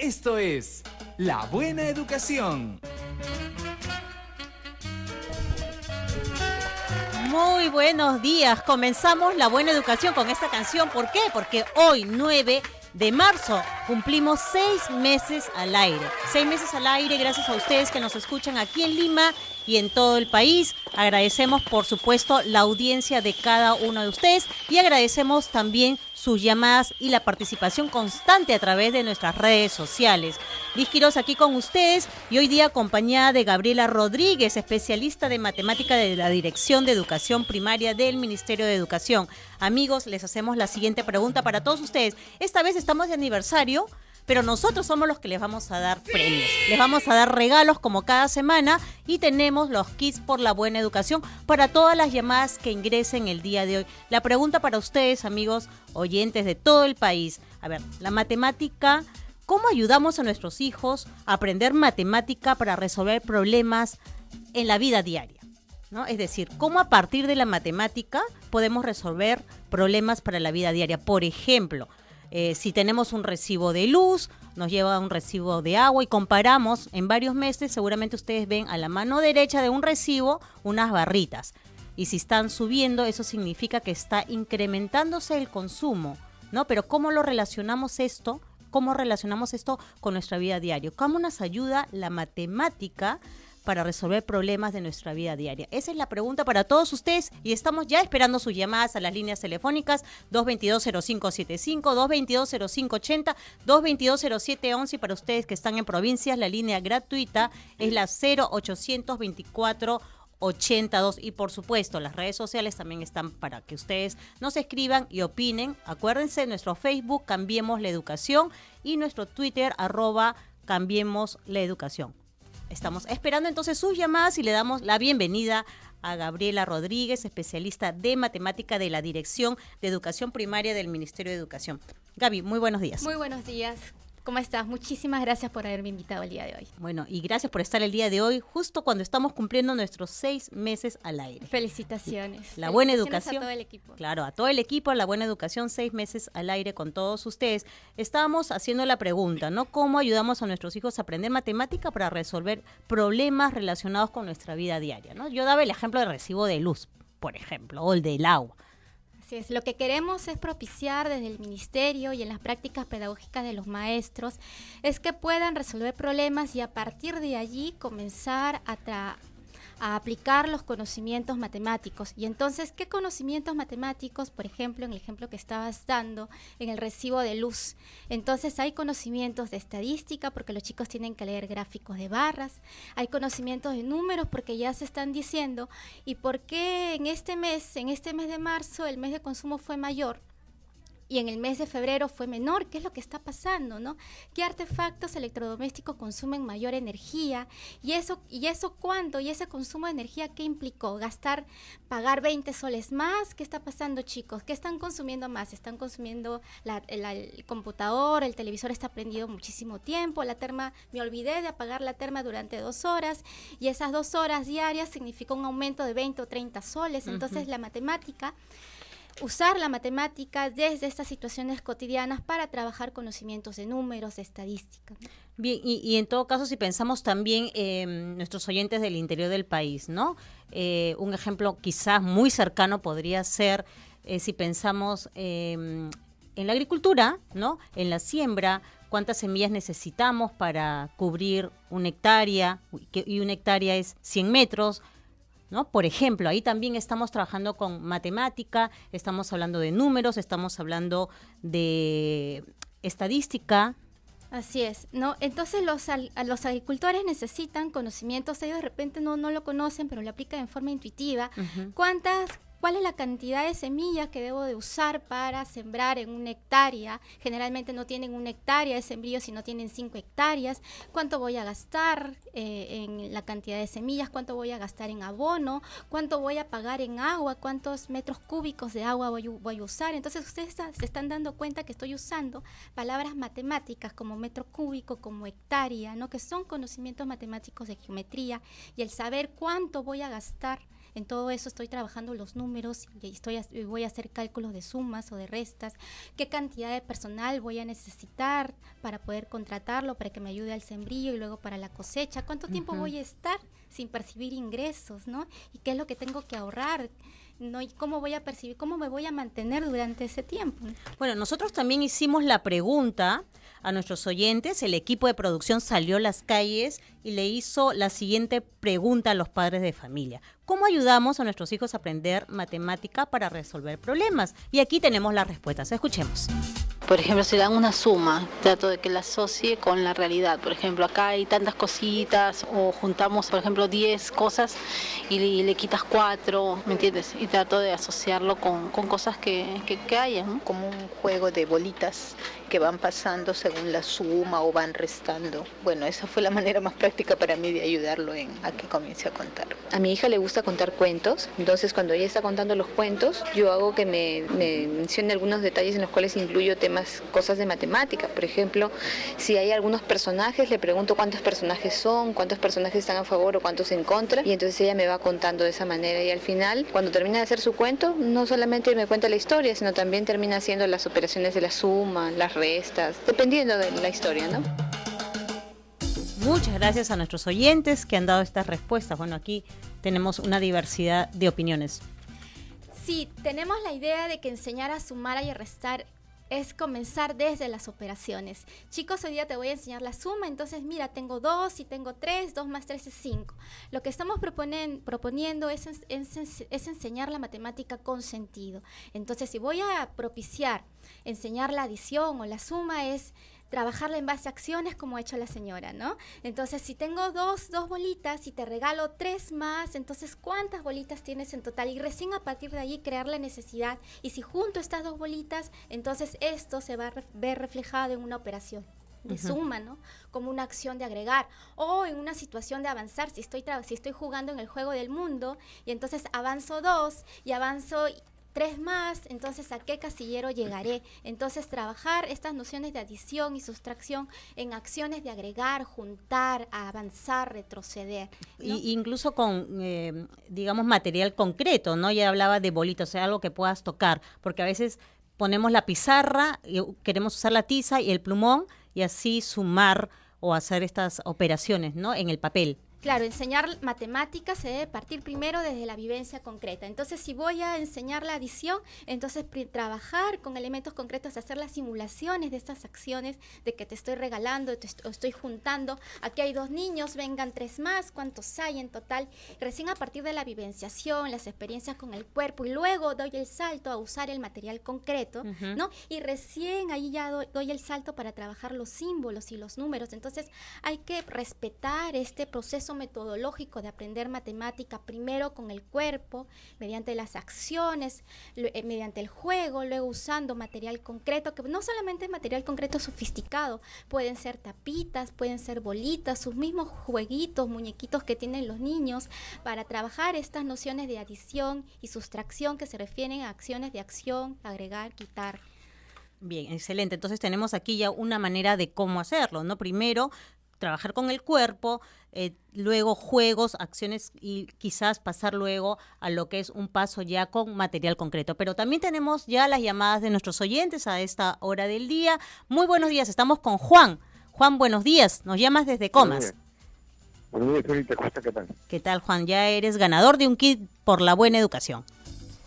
Esto es La Buena Educación. Muy buenos días. Comenzamos La Buena Educación con esta canción. ¿Por qué? Porque hoy, 9 de marzo, cumplimos 6 meses al aire. 6 meses al aire gracias a ustedes que nos escuchan aquí en Lima y en todo el país. Agradecemos, por supuesto, la audiencia de cada uno de ustedes y agradecemos también sus llamadas y la participación constante a través de nuestras redes sociales. Liz Quiroz aquí con ustedes y hoy día acompañada de Gabriela Rodríguez, especialista de matemática de la Dirección de Educación Primaria del Ministerio de Educación. Amigos, les hacemos la siguiente pregunta para todos ustedes. Esta vez estamos de aniversario, pero nosotros somos los que les vamos a dar premios. Les vamos a dar regalos como cada semana y tenemos los kits por la buena educación para todas las llamadas que ingresen el día de hoy. La pregunta para ustedes, amigos oyentes de todo el país. A ver, la matemática, ¿cómo ayudamos a nuestros hijos a aprender matemática para resolver problemas en la vida diaria? ¿No? Es decir, ¿cómo a partir de la matemática podemos resolver problemas para la vida diaria? Por ejemplo, si tenemos un recibo de luz, nos lleva un recibo de agua y comparamos en varios meses, seguramente ustedes ven a la mano derecha de un recibo unas barritas. Y si están subiendo, eso significa que está incrementándose el consumo, ¿no? Pero ¿cómo lo relacionamos esto? ¿Cómo relacionamos esto con nuestra vida diaria? ¿Cómo nos ayuda la matemática para resolver problemas de nuestra vida diaria? Esa es la pregunta para todos ustedes y estamos ya esperando sus llamadas a las líneas telefónicas 222-0575, 222-0580, 222-0711 y para ustedes que están en provincias la línea gratuita es la 0824 82 y por supuesto las redes sociales también están para que ustedes nos escriban y opinen. Acuérdense, nuestro Facebook Cambiemos la Educación y nuestro Twitter @Cambiemos la Educación. Estamos esperando entonces sus llamadas y le damos la bienvenida a Gabriela Rodríguez, especialista de matemática de la Dirección de Educación Primaria del Ministerio de Educación. Gaby, muy buenos días. Muy buenos días. ¿Cómo estás? Muchísimas gracias por haberme invitado el día de hoy. Bueno, y gracias por estar el día de hoy, justo cuando estamos cumpliendo nuestros 6 meses al aire. Felicitaciones. La buena educación. A todo el equipo. Claro, a todo el equipo, la buena educación, 6 meses al aire con todos ustedes. Estábamos haciendo la pregunta, ¿no? ¿Cómo ayudamos a nuestros hijos a aprender matemática para resolver problemas relacionados con nuestra vida diaria, ¿no? Yo daba el ejemplo del recibo de luz, por ejemplo, o el del agua. Así es, lo que queremos es propiciar desde el ministerio y en las prácticas pedagógicas de los maestros es que puedan resolver problemas y a partir de allí comenzar a aplicar los conocimientos matemáticos. Y entonces, ¿qué conocimientos matemáticos? Por ejemplo, en el ejemplo que estabas dando, en el recibo de luz. Entonces, hay conocimientos de estadística, porque los chicos tienen que leer gráficos de barras. Hay conocimientos de números, porque ya se están diciendo. ¿Y por qué en este mes de marzo, el mes de consumo fue mayor? Y en el mes de febrero fue menor. ¿Qué es lo que está pasando, no? ¿Qué artefactos electrodomésticos consumen mayor energía? ¿Y eso cuánto? ¿Y ese consumo de energía qué implicó? ¿Pagar 20 soles más? ¿Qué está pasando, chicos? ¿Qué están consumiendo más? Están consumiendo el computador, el televisor está prendido muchísimo tiempo, la terma, me olvidé de apagar la terma durante 2 horas y esas 2 horas diarias significó un aumento de 20 o 30 soles. Entonces, usar la matemática desde estas situaciones cotidianas para trabajar conocimientos de números, de estadística. Bien, y en todo caso, si pensamos también en nuestros oyentes del interior del país, ¿no? Un ejemplo quizás muy cercano podría ser, si pensamos en la agricultura, ¿no? En la siembra, cuántas semillas necesitamos para cubrir una hectárea, y una hectárea es 100 metros, ¿no? Por ejemplo, ahí también estamos trabajando con matemática, estamos hablando de números, estamos hablando de estadística. Así es, ¿no? Entonces los agricultores necesitan conocimientos, ellos de repente no lo conocen, pero lo aplican en forma intuitiva. Uh-huh. ¿Cuál es la cantidad de semillas que debo de usar para sembrar en una hectárea? Generalmente no tienen una hectárea de sembrío, sino tienen 5 hectáreas. ¿Cuánto voy a gastar en la cantidad de semillas? ¿Cuánto voy a gastar en abono? ¿Cuánto voy a pagar en agua? ¿Cuántos metros cúbicos de agua voy a usar? Entonces ustedes se están dando cuenta que estoy usando palabras matemáticas como metro cúbico, como hectárea, ¿no? Que son conocimientos matemáticos de geometría y el saber cuánto voy a gastar En todo eso estoy trabajando los números y voy a hacer cálculos de sumas o de restas, qué cantidad de personal voy a necesitar para poder contratarlo, para que me ayude al sembrío y luego para la cosecha, cuánto tiempo voy a estar sin percibir ingresos, ¿no? Y qué es lo que tengo que ahorrar, ¿no? Y cómo voy a percibir, cómo me voy a mantener durante ese tiempo. Bueno, nosotros también hicimos la pregunta a nuestros oyentes. El equipo de producción salió a las calles y le hizo la siguiente pregunta a los padres de familia: ¿cómo ayudamos a nuestros hijos a aprender matemática para resolver problemas? Y aquí tenemos las respuestas. Escuchemos. Por ejemplo, si dan una suma, trato de que la asocie con la realidad. Por ejemplo, acá hay tantas cositas, o juntamos, por ejemplo, 10 cosas y le quitas 4, ¿me entiendes? Y trato de asociarlo con cosas que hayan, ¿no? Como un juego de bolitas que van pasando según la suma o van restando. Bueno, esa fue la manera más práctica para mí de ayudarlo a que comience a contar. A mi hija le gusta contar cuentos, entonces cuando ella está contando los cuentos, yo hago que me mencione algunos detalles en los cuales incluyo cosas de matemática. Por ejemplo, si hay algunos personajes, le pregunto cuántos personajes son, cuántos personajes están a favor o cuántos en contra, y entonces ella me va contando de esa manera, y al final, cuando termina de hacer su cuento, no solamente me cuenta la historia, sino también termina haciendo las operaciones de la suma, las restas, dependiendo de la historia, ¿no? Muchas gracias a nuestros oyentes que han dado estas respuestas. Bueno, aquí tenemos una diversidad de opiniones. Sí, tenemos la idea de que enseñar a sumar y a restar es comenzar desde las operaciones. Chicos, hoy día te voy a enseñar la suma, entonces mira, tengo 2 y tengo 3, 2 más 3 es 5. Lo que estamos proponiendo es enseñar la matemática con sentido. Entonces, si voy a propiciar enseñar la adición o la suma, es trabajarla en base a acciones como ha hecho la señora, ¿no? Entonces, si tengo dos bolitas y te regalo 3 más, entonces, ¿cuántas bolitas tienes en total? Y recién a partir de ahí crear la necesidad. Y si junto estas 2 bolitas, entonces esto se va a ver reflejado en una operación de suma, ¿no? Como una acción de agregar, o en una situación de avanzar. Si estoy jugando en el juego del mundo y entonces avanzo 2 y avanzo 3 más, entonces ¿a qué casillero llegaré? Entonces trabajar estas nociones de adición y sustracción en acciones de agregar, juntar, avanzar, retroceder, ¿no? Y incluso con, digamos, material concreto, ¿no? Ya hablaba de bolitas, o sea, algo que puedas tocar, porque a veces ponemos la pizarra, y queremos usar la tiza y el plumón, y así sumar o hacer estas operaciones, ¿no? En el papel. Claro, enseñar matemáticas se debe partir primero desde la vivencia concreta. Entonces, si voy a enseñar la adición, entonces trabajar con elementos concretos, hacer las simulaciones de estas acciones, de que te estoy regalando, estoy juntando. Aquí hay 2 niños, vengan 3 más, ¿cuántos hay en total? Recién a partir de la vivenciación, las experiencias con el cuerpo, y luego doy el salto a usar el material concreto, ¿no? Y recién ahí ya doy el salto para trabajar los símbolos y los números. Entonces, hay que respetar este proceso metodológico de aprender matemática, primero con el cuerpo, mediante las acciones, mediante el juego, luego usando material concreto, que no solamente es material concreto sofisticado, pueden ser tapitas, pueden ser bolitas, sus mismos jueguitos, muñequitos que tienen los niños, para trabajar estas nociones de adición y sustracción que se refieren a acciones de acción, agregar, quitar. Bien, excelente. Entonces tenemos aquí ya una manera de cómo hacerlo, ¿no? Primero, trabajar con el cuerpo, luego juegos, acciones, y quizás pasar luego a lo que es un paso ya con material concreto. Pero también tenemos ya las llamadas de nuestros oyentes a esta hora del día. Muy buenos días, estamos con Juan. Juan, buenos días, nos llamas desde Comas. Buenos días, señorita Costa, ¿qué tal? ¿Qué tal, Juan? Ya eres ganador de un kit por la buena educación.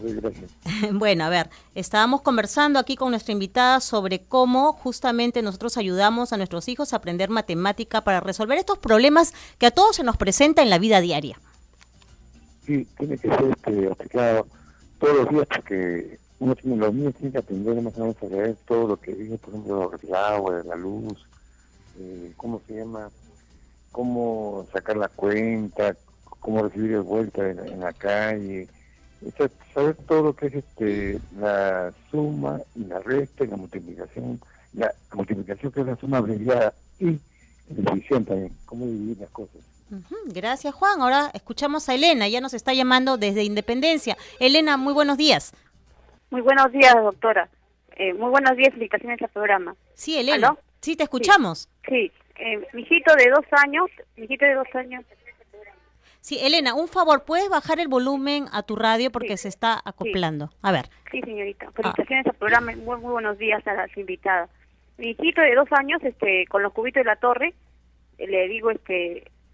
Gracias. Bueno, a ver, estábamos conversando aquí con nuestra invitada sobre cómo justamente nosotros ayudamos a nuestros hijos a aprender matemática para resolver estos problemas que a todos se nos presenta en la vida diaria. Sí, tiene que ser aplicado todos los días, porque los niños tienen que aprender más o menos a leer todo lo que dice, por ejemplo, el agua, la luz, cómo sacar la cuenta, cómo recibir el vuelta en la calle. Saber todo lo que es la suma y la resta y la multiplicación. La multiplicación, que es la suma abreviada, y la división también, cómo dividir las cosas. Gracias, Juan. Ahora escuchamos a Elena, ya nos está llamando desde Independencia. Elena, muy buenos días. Muy buenos días, doctora. Muy buenos días, felicitaciones al programa. Sí, Elena. ¿Aló? Sí, te escuchamos. Sí. Mi hijito de 2 años. Sí, Elena, un favor, ¿puedes bajar el volumen a tu radio porque se está acoplando? A ver. Sí, señorita. Felicitaciones al programa. Muy buenos días a las invitadas. Mi hijito de 2 años, con los cubitos de la torre, le digo,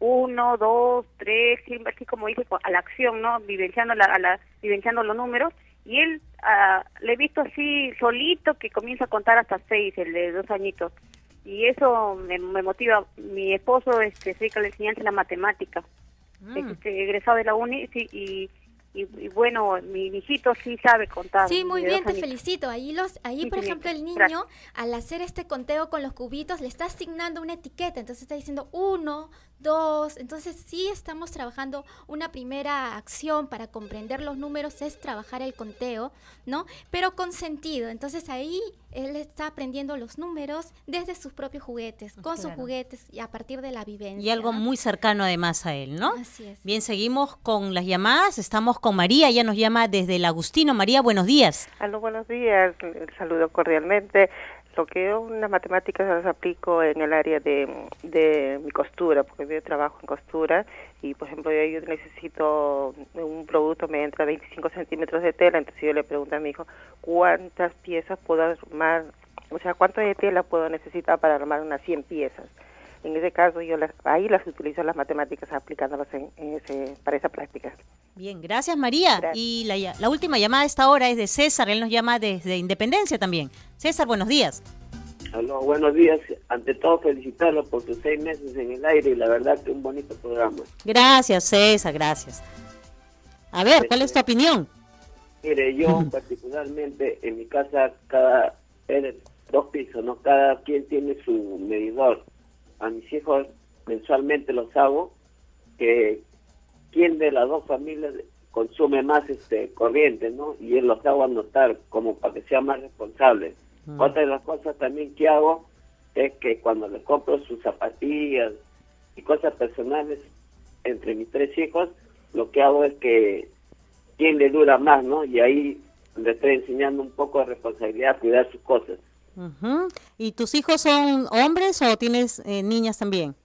1, 2, 3, siempre así como dice, a la acción, ¿no? Vivenciando vivenciando los números. Y él, le he visto así solito que comienza a contar hasta 6, el de 2 añitos. Y eso me motiva. Mi esposo se dedica a la enseñanza de la matemática. Es egresado de la uni, sí, y bueno, mi hijito sí sabe contar. Sí, muy bien, te añitos. felicito. Ahí, Sí, por sí, ejemplo, el niño, gracias. al hacer este conteo con los cubitos, le está asignando una etiqueta. Entonces está diciendo 1, 2. Entonces sí estamos trabajando. Una primera acción para comprender los números es trabajar el conteo, ¿no? Pero con sentido. Entonces ahí él está aprendiendo los números desde sus propios juguetes, con sus juguetes y a partir de la vivencia. Y algo muy cercano además a él, ¿no? Así es. Bien, seguimos con las llamadas. Estamos con María, ella nos llama desde el Agustino. María, buenos días. Aló, buenos días, el saludo cordialmente. Lo que yo unas matemáticas las aplico en el área de mi costura, porque yo trabajo en costura y, por ejemplo, yo necesito un producto, me entra 25 centímetros de tela, entonces yo le pregunto a mi hijo, ¿cuántas piezas puedo armar? O sea, ¿cuánto de tela puedo necesitar para armar unas 100 piezas? En ese caso, yo ahí las utilizo las matemáticas aplicándolas para esa práctica. Bien, gracias María. Gracias. Y la última llamada a esta hora es de César, él nos llama desde Independencia también. César, buenos días. Aló, buenos días. Ante todo, felicitarlo por sus 6 meses en el aire y la verdad que un bonito programa. Gracias César, gracias. A ver, ¿cuál es tu opinión? Mire, yo particularmente en mi casa, es 2 pisos, ¿no? Cada quien tiene su medidor. A mis hijos mensualmente los hago, que quién de las 2 familias consume más corriente, ¿no? Y él los hago anotar como para que sea más responsable. Otra de las cosas también que hago es que cuando le compro sus zapatillas y cosas personales entre mis 3 hijos, lo que hago es que quién le dura más, ¿no? Y ahí le estoy enseñando un poco de responsabilidad a cuidar sus cosas. Uh-huh. ¿Y tus hijos son hombres o tienes niñas también?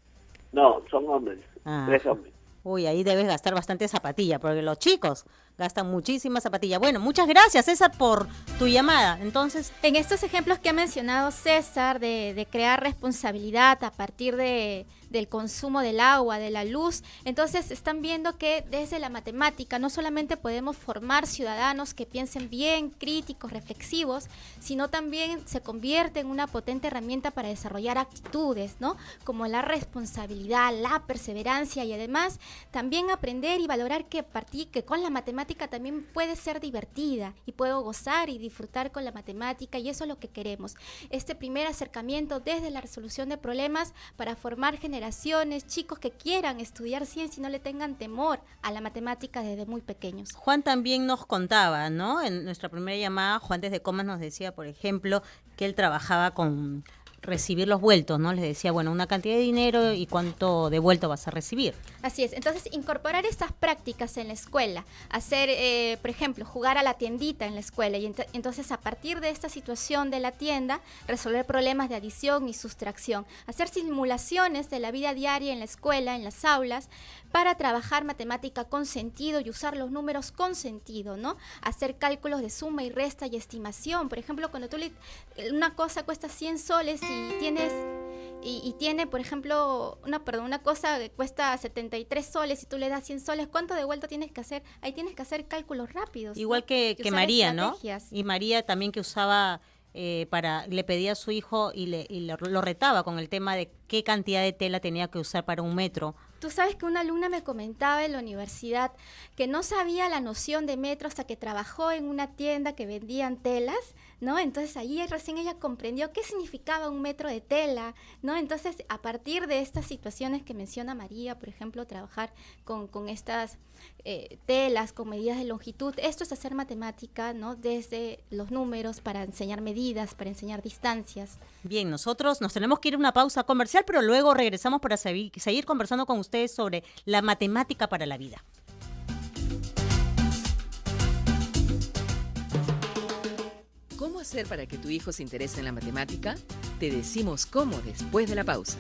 No, son hombres, Ah. 3 hombres. Uy, ahí debes gastar bastante zapatilla, porque los chicos gastan muchísima zapatilla. Bueno, muchas gracias, César, por tu llamada. Entonces, En estos ejemplos que ha mencionado César de crear responsabilidad a partir del consumo del agua, de la luz, entonces están viendo que desde la matemática no solamente podemos formar ciudadanos que piensen bien, críticos, reflexivos, sino también se convierte en una potente herramienta para desarrollar actitudes, ¿no? Como la responsabilidad, la perseverancia y además también aprender y valorar que con la matemática también puede ser divertida y puedo gozar y disfrutar con la matemática, y eso es lo que queremos. Este primer acercamiento desde la resolución de problemas para formar generaciones, chicos que quieran estudiar ciencia y no le tengan temor a la matemática desde muy pequeños. Juan también nos contaba, ¿no? En nuestra primera llamada, Juan desde Comas nos decía, por ejemplo, que él trabajaba con recibir los vueltos, ¿no? Les decía, bueno, una cantidad de dinero y cuánto de vuelto vas a recibir. Así es, entonces incorporar estas prácticas en la escuela, hacer, por ejemplo, jugar a la tiendita en la escuela y entonces a partir de esta situación de la tienda, resolver problemas de adición y sustracción, hacer simulaciones de la vida diaria en la escuela, en las aulas, para trabajar matemática con sentido y usar los números con sentido, ¿no? Hacer cálculos de suma y resta y estimación, por ejemplo, cuando una cosa cuesta 100 soles y tiene, por ejemplo, una cosa que cuesta 73 soles y tú le das 100 soles, ¿cuánto de vuelta tienes que hacer? Ahí tienes que hacer cálculos rápidos. Igual ¿no? que usar María, ¿no? estrategias. Y María también que usaba, le pedía a su hijo y lo retaba con el tema de qué cantidad de tela tenía que usar para 1 metro. Tú sabes que una alumna me comentaba en la universidad que no sabía la noción de metro hasta que trabajó en una tienda que vendían telas, ¿no? Entonces ahí recién ella comprendió qué significaba 1 metro de tela, ¿no? Entonces a partir de estas situaciones que menciona María, por ejemplo, trabajar con estas telas, con medidas de longitud, esto es hacer matemática, ¿no? Desde los números para enseñar medidas, para enseñar distancias. Bien, nosotros nos tenemos que ir a una pausa comercial, pero luego regresamos para seguir conversando con ustedes sobre la matemática para la vida. ¿Cómo hacer para que tu hijo se interese en la matemática? Te decimos cómo después de la pausa.